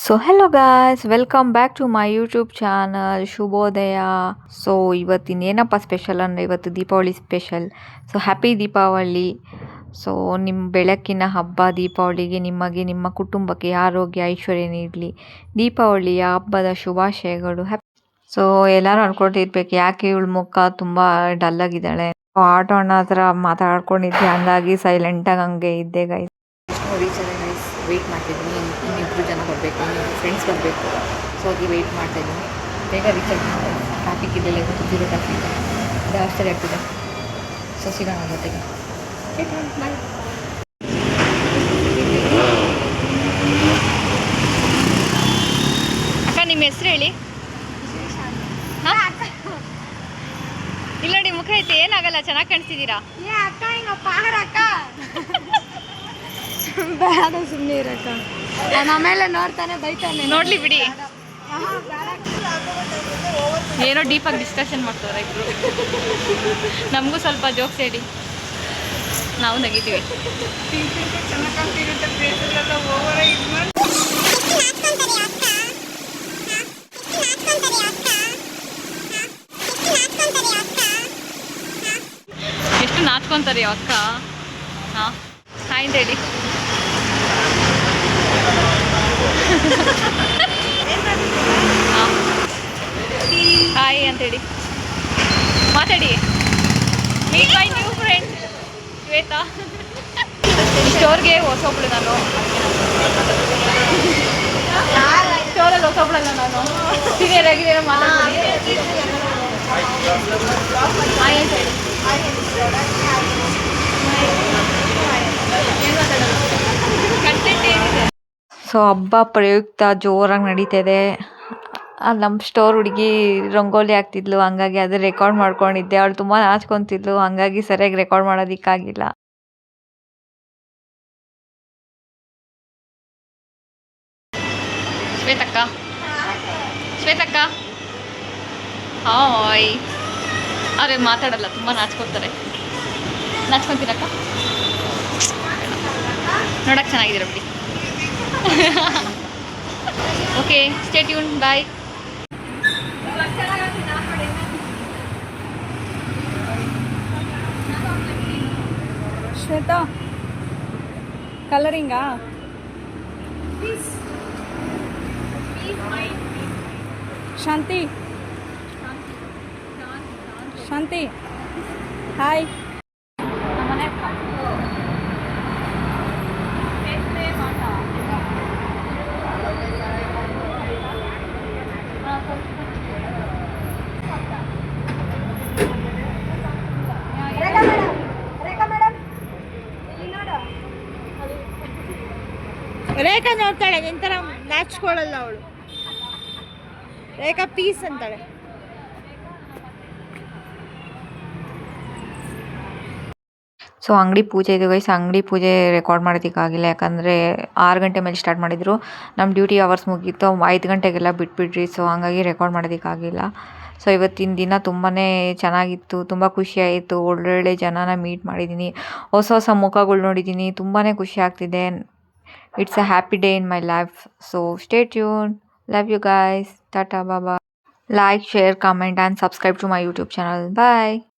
So hello guys, welcome back to my YouTube channel ಶುಭೋದಯ. So ಇವತ್ತಿನೇನಪ್ಪ special ಅಂದರೆ ಇವತ್ತು Deepavali special. So happy Deepavali. So ನಿಮ್ಮ ಬೆಳಕಿನ ಹಬ್ಬ ದೀಪಾವಳಿಗೆ ನಿಮಗೆ ನಿಮ್ಮ ಕುಟುಂಬಕ್ಕೆ ಆರೋಗ್ಯ ಐಶ್ವರ್ಯ ನೀಡಲಿ. ದೀಪಾವಳಿಯ ಹಬ್ಬದ ಶುಭಾಶಯಗಳು. ಸೊ ಎಲ್ಲರೂ ಅನ್ಕೊಂಡಿರ್ಬೇಕು ಯಾಕೆ ಇವಳು ಮುಖ ತುಂಬ ಡಲ್ಲಾಗಿದ್ದಾಳೆ, ಆಟೋ ಅಣ್ಣ ಹತ್ರ ಮಾತಾಡ್ಕೊಂಡಿದ್ದೆ, ಹಂಗಾಗಿ ಸೈಲೆಂಟಾಗಿ ಹಂಗೆ ಇದ್ದೆ ಗೈಸ್. ರೀಚ್ ಅದೇ ಗೈಸ್, ವೆಯ್ಟ್ ಮಾಡ್ತಿದ್ದೀನಿ. ಇನ್ನಿಬ್ಬರು ಜನ ಬರಬೇಕು, ಇನ್ನಿಬ್ಬರು ಫ್ರೆಂಡ್ಸ್ ಬರಬೇಕು. ಸೊ ಹಾಗೆ ವೆಯ್ಟ್ ಮಾಡ್ತಾಯಿದ್ದೀನಿ. ಬೇಗ ರೀಚ್ ಆಗಿ ಟ್ರಾಫಿಕ್ ಇರಲಿಲ್ಲ, ಗೊತ್ತಿರೋ ಟ್ರಾಫಿಕ್ ಜಾಸ್ತಿ ಆಗ್ತಿದೆ. ಸೊ ಸಿಗೋಣ ಜೊತೆಗೆ. ಬಾಯ್. ಅಕ್ಕ ನಿಮ್ಮ ಹೆಸರು ಹೇಳಿ. ಇಲ್ಲ ನೋಡಿ ಮುಖ ಐತೆ, ಏನಾಗಲ್ಲ, ಚೆನ್ನಾಗಿ ಕಾಣಿಸ್ತಿದ್ದೀರಾ. ಬೇಡ ಸುಮ್ಮನೆ ಇರಕ್ಕ, ಆಮೇಲೆ ನೋಡ್ತಾನೆ ಬೈತಾನೆ. ನೋಡ್ಲಿ ಬಿಡಿ, ಏನೋ ಡೀಪಾಗಿ ಡಿಸ್ಕಷನ್ ಮಾಡ್ತಾರೆ ಇಬ್ರು. ನಮಗೂ ಸ್ವಲ್ಪ ಜೋಕ್ಸ್ ಹೇಳಿ, ನಾವು ನಗಿತೀವಿ. ಎಷ್ಟು ನಾಚ್ಕೊಂತಾರೆ ಅಕ್ಕ. ಹಾಂ ಹಾಯ್ ಅಂತ ಹೇಳಿ. ಹಾಯ್ ಅಂತೇಳಿ ಮಾತಾಡಿ. Meet my new friend Shweta. ಸ್ಟೋರ್ಗೆ ಹೊಸೊಬ್ಳು ನಾನು, ಸ್ಟೋರಲ್ಲಿ ಹೊಸೊಬ್ಳಲ್ಲ ನಾನು. ಸೀನಿಯರ್ ಆಗಿರೋ ಮಾತಾಡ್ತೀನಿ. ಹಾಯ್ ಅಂತ ಹೇಳಿ. ಸೊ ಹಬ್ಬ ಪ್ರಯುಕ್ತ ಜೋರಾಗಿ ನಡೀತಿದೆ. ನಮ್ಮ ಸ್ಟೋರ್ ಹುಡುಗಿ ರಂಗೋಲಿ ಹಾಕ್ತಿದ್ಲು, ಹಂಗಾಗಿ ಅದು ರೆಕಾರ್ಡ್ ಮಾಡ್ಕೊಂಡಿದ್ದೆ. ಅವಳು ತುಂಬ ನಾಚ್ಕೊತಿದ್ಲು, ಹಂಗಾಗಿ ಸರಿಯಾಗಿ ರೆಕಾರ್ಡ್ ಮಾಡೋದಕ್ಕಾಗಿಲ್ಲ. ಶ್ವೇತಕ್ಕ, ಶ್ವೇತಕ್ಕ ಹಾಯ್. ಅವ್ರೆ ಮಾತಾಡಲ್ಲ, ತುಂಬ ನಾಚ್ಕೊತಾರೆ. ನಾಚ್ಕೊತೀರಕ್ಕ? ನೋಡಕ್ಕೆ ಚೆನ್ನಾಗಿದ್ದೀರ ಬಿಡಿ. ಓಕೆ, ಸ್ಟೇ ಟ್ಯೂನ್, ಬಾಯ್. ಶ್ವೇತಾ ಕಲರಿಂಗಾ? ಶಾಂತಿ, ಶಾಂತಿ ಹಾಯ್. ರೇಖಾ ನೋಡ್ತಾಳೆ, ನಿಂತರ ನಾಚ್ಕೊಳ್ಳಲ್ಲ ಅವಳು. ರೇಖಾ ಪೀಸ್ ಅಂತಾಳೆ. ಸೊ ಅಂಗಡಿ ಪೂಜೆ ಇದೆ ಗೈಸ್. ಅಂಗಡಿ ಪೂಜೆ ರೆಕಾರ್ಡ್ ಮಾಡೋದಕ್ಕಾಗಿಲ್ಲ, ಯಾಕಂದರೆ 6 ಗಂಟೆ ಮೇಲೆ ಸ್ಟಾರ್ಟ್ ಮಾಡಿದರು. ನಮ್ಮ ಡ್ಯೂಟಿ ಅವರ್ಸ್ ಮುಗೀತು, 5 ಗಂಟೆಗೆಲ್ಲ ಬಿಟ್ಬಿಟ್ರಿ. ಸೊ ಹಂಗಾಗಿ ರೆಕಾರ್ಡ್ ಮಾಡೋದಕ್ಕಾಗಿಲ್ಲ. ಸೊ ಇವತ್ತಿನ ದಿನ ತುಂಬಾ ಚೆನ್ನಾಗಿತ್ತು, ತುಂಬ ಖುಷಿಯಾಯಿತು. ಒಳ್ಳೊಳ್ಳೆ ಜನನ ಮೀಟ್ ಮಾಡಿದ್ದೀನಿ, ಹೊಸ ಹೊಸ ಮುಖಗಳು ನೋಡಿದ್ದೀನಿ, ತುಂಬಾ ಖುಷಿ ಆಗ್ತಿದೆ. It's a happy day in my life. So stay tune, love you guys, tata ಬಾಬಾ. Like, share, comment and subscribe to my YouTube channel. Bye.